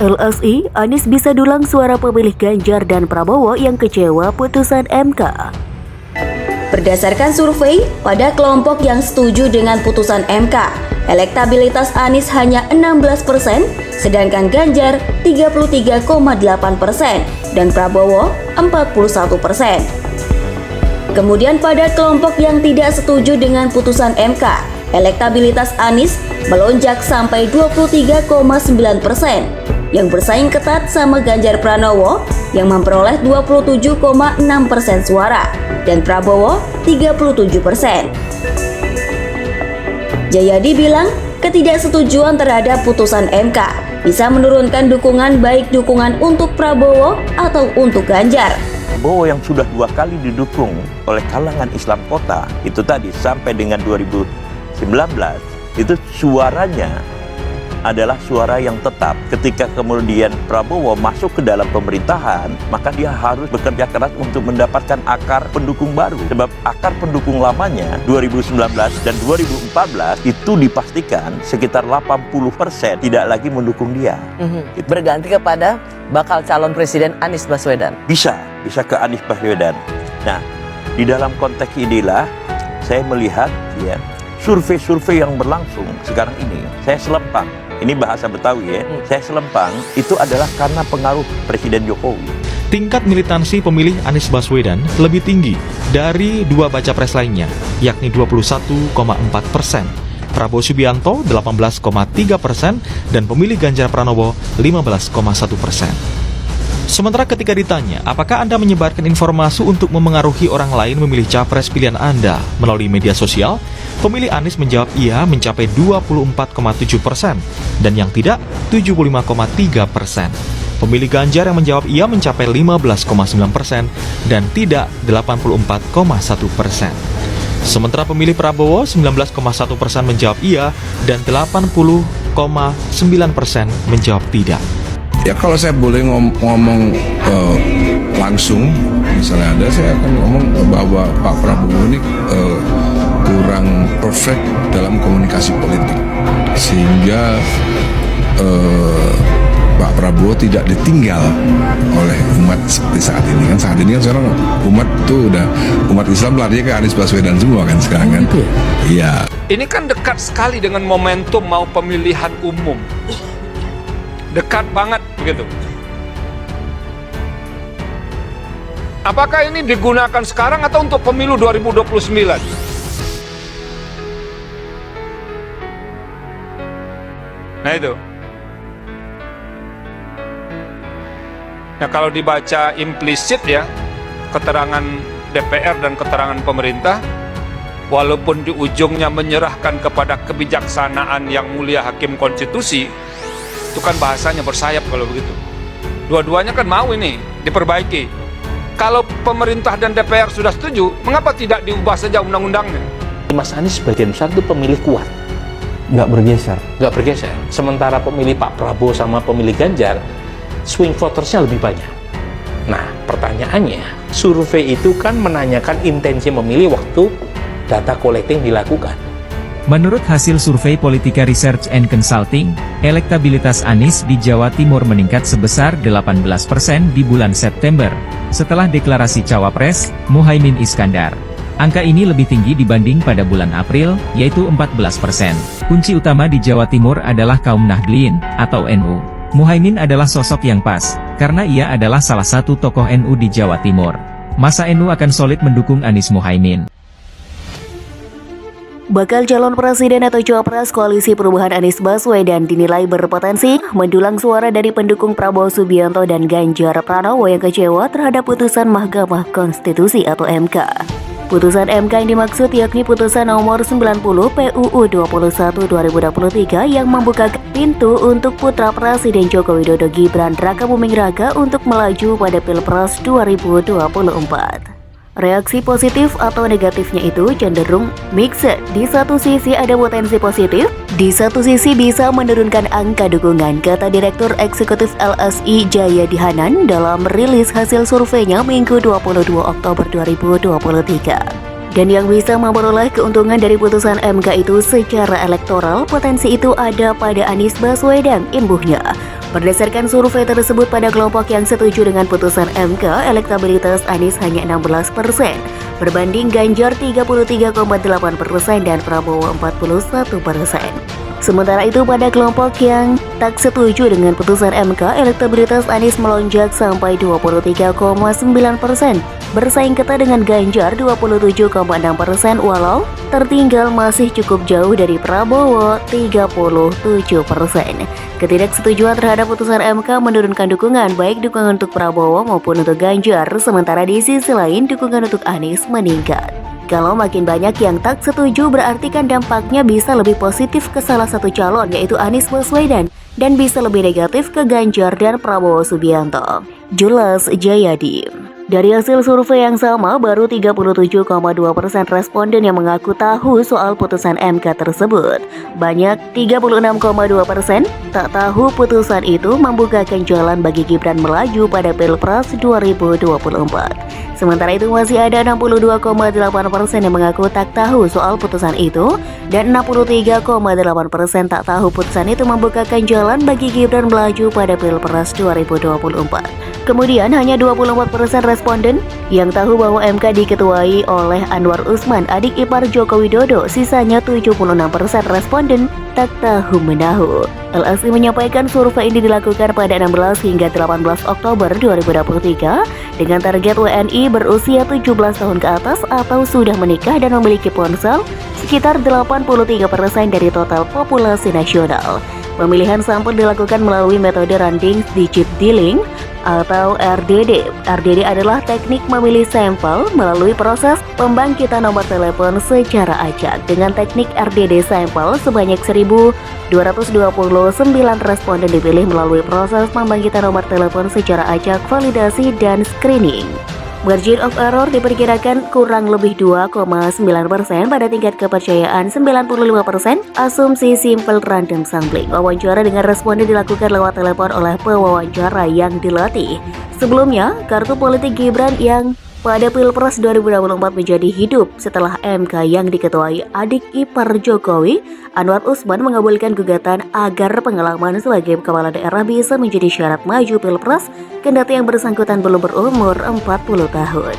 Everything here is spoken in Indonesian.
LSI, Anies bisa dulang suara pemilih Ganjar dan Prabowo yang kecewa putusan MK. Berdasarkan survei, pada kelompok yang setuju dengan putusan MK, elektabilitas Anies hanya 16%, sedangkan Ganjar 33,8% dan Prabowo 41%. Kemudian pada kelompok yang tidak setuju dengan putusan MK, elektabilitas Anies melonjak sampai 23,9%, yang bersaing ketat sama Ganjar Pranowo yang memperoleh 27,6% suara dan Prabowo 37%. Jayadi bilang ketidaksetujuan terhadap putusan MK bisa menurunkan dukungan, baik dukungan untuk Prabowo atau untuk Ganjar. Prabowo yang sudah 2 kali didukung oleh kalangan Islam kota itu tadi sampai dengan 2019 itu suaranya adalah suara yang tetap. Ketika kemudian Prabowo masuk ke dalam pemerintahan, maka dia harus bekerja keras untuk mendapatkan akar pendukung baru. Sebab akar pendukung lamanya 2019 dan 2014 itu dipastikan sekitar 80% tidak lagi mendukung dia. Berganti kepada bakal calon presiden Anies Baswedan. Bisa ke Anies Baswedan. Nah, di dalam konteks inilah saya melihat ya survei-survei yang berlangsung sekarang ini, saya selempang. Ini bahasa Betawi ya. Saya selempang itu adalah karena pengaruh Presiden Jokowi. Tingkat militansi pemilih Anies Baswedan lebih tinggi dari 2 baca pres lainnya, yakni 21,4%. Prabowo Subianto 18,3% dan pemilih Ganjar Pranowo 15,1%. Sementara ketika ditanya, apakah Anda menyebarkan informasi untuk memengaruhi orang lain memilih capres pilihan Anda melalui media sosial? Pemilih Anies menjawab iya mencapai 24,7% dan yang tidak 75,3%. Pemilih Ganjar yang menjawab iya mencapai 15,9% dan tidak 84,1%. Sementara pemilih Prabowo 19,1% menjawab iya dan 80,9% menjawab tidak. Ya kalau saya boleh ngomong langsung, misalnya saya akan ngomong bahwa Pak Prabowo ini kurang perfect dalam komunikasi politik, sehingga Pak Prabowo tidak ditinggal oleh umat seperti saat ini kan. Saat ini kan sekarang umat itu udah umat Islam larinya ke Anies Baswedan semua kan sekarang kan. Iya. Ini kan dekat sekali dengan momentum mau pemilihan umum. Dekat banget begitu. Apakah ini digunakan sekarang atau untuk pemilu 2029? Nah itu. Nah kalau dibaca implisit ya, keterangan DPR dan keterangan pemerintah, walaupun di ujungnya menyerahkan kepada kebijaksanaan yang mulia Hakim Konstitusi, itu kan bahasanya bersayap kalau begitu. Dua-duanya kan mau ini diperbaiki. Kalau pemerintah dan DPR sudah setuju, mengapa tidak diubah saja undang-undangnya? Mas Anies sebagian besar itu pemilih kuat. Nggak bergeser. Sementara pemilih Pak Prabowo sama pemilih Ganjar, swing votersnya lebih banyak. Nah, pertanyaannya, survei itu kan menanyakan intensi memilih waktu data collecting dilakukan. Menurut hasil survei Politika Research and Consulting, elektabilitas Anies di Jawa Timur meningkat sebesar 18% di bulan September, setelah deklarasi Cawapres, Muhaimin Iskandar. Angka ini lebih tinggi dibanding pada bulan April, yaitu 14%. Kunci utama di Jawa Timur adalah kaum Nahdlin, atau NU. Muhaimin adalah sosok yang pas, karena ia adalah salah satu tokoh NU di Jawa Timur. Masa NU akan solid mendukung Anies Muhaimin. Bakal calon presiden atau cawapres Koalisi Perubahan Anies Baswedan dinilai berpotensi mendulang suara dari pendukung Prabowo Subianto dan Ganjar Pranowo yang kecewa terhadap putusan Mahkamah Konstitusi atau MK. Putusan MK yang dimaksud yakni putusan nomor 90 PUU 21/2023 yang membuka pintu untuk putra Presiden Joko Widodo Gibran Rakabuming Raka untuk melaju pada Pilpres 2024. Reaksi positif atau negatifnya itu cenderung mixed. Di satu sisi ada potensi positif, di satu sisi bisa menurunkan angka dukungan, kata Direktur Eksekutif LSI Jayadi Hanan dalam rilis hasil surveinya Minggu 22 Oktober 2023. Dan yang bisa memperoleh keuntungan dari putusan MK itu secara elektoral, potensi itu ada pada Anies Baswedan, imbuhnya. Berdasarkan survei tersebut, pada kelompok yang setuju dengan putusan MK, elektabilitas Anies hanya 16%, berbanding Ganjar 33,8% dan Prabowo 41%. Sementara itu, pada kelompok yang tak setuju dengan putusan MK, elektabilitas Anies melonjak sampai 23,9%, bersaing ketat dengan Ganjar 27,6%, walau tertinggal masih cukup jauh dari Prabowo 37%. Ketidaksetujuan terhadap putusan MK menurunkan dukungan, baik dukungan untuk Prabowo maupun untuk Ganjar, sementara di sisi lain dukungan untuk Anies meningkat. Kalau makin banyak yang tak setuju, berarti kan dampaknya bisa lebih positif ke salah satu calon, yaitu Anies Baswedan, dan bisa lebih negatif ke Ganjar dan Prabowo Subianto. Jules Jayadi. Dari hasil survei yang sama, baru 37,2% responden yang mengaku tahu soal putusan MK tersebut. Banyak 36,2% tak tahu putusan itu membukakan jalan bagi Gibran melaju pada Pilpres 2024. Sementara itu masih ada 62,8% yang mengaku tak tahu soal putusan itu, dan 63,8% tak tahu putusan itu membukakan jalan bagi Gibran melaju pada Pilpres 2024. Kemudian hanya 24% responden yang tahu bahwa MK diketuai oleh Anwar Usman, adik ipar Joko Widodo. Sisanya 76% responden tak tahu menahu. LSI menyampaikan survei ini dilakukan pada 16 hingga 18 Oktober 2023 dengan target WNI berusia 17 tahun ke atas atau sudah menikah dan memiliki ponsel sekitar 83% dari total populasi nasional. Pemilihan sampel dilakukan melalui metode Random Digit Dealing atau RDD. RDD adalah teknik memilih sampel melalui proses pembangkitan nomor telepon secara acak. Dengan teknik RDD sampel, sebanyak 1.229 responden dipilih melalui proses pembangkitan nomor telepon secara acak, validasi, dan screening. Margin of error diperkirakan kurang lebih 2,9% pada tingkat kepercayaan 95%. Asumsi simple random sampling. Wawancara dengan responden dilakukan lewat telepon oleh pewawancara yang dilatih. Sebelumnya, kartu politik Gibran yang pada Pilpres 2024 menjadi hidup setelah MK yang diketuai adik ipar Jokowi, Anwar Usman, mengabulkan gugatan agar pengalaman sebagai kepala daerah bisa menjadi syarat maju Pilpres kendati yang bersangkutan belum berumur 40 tahun.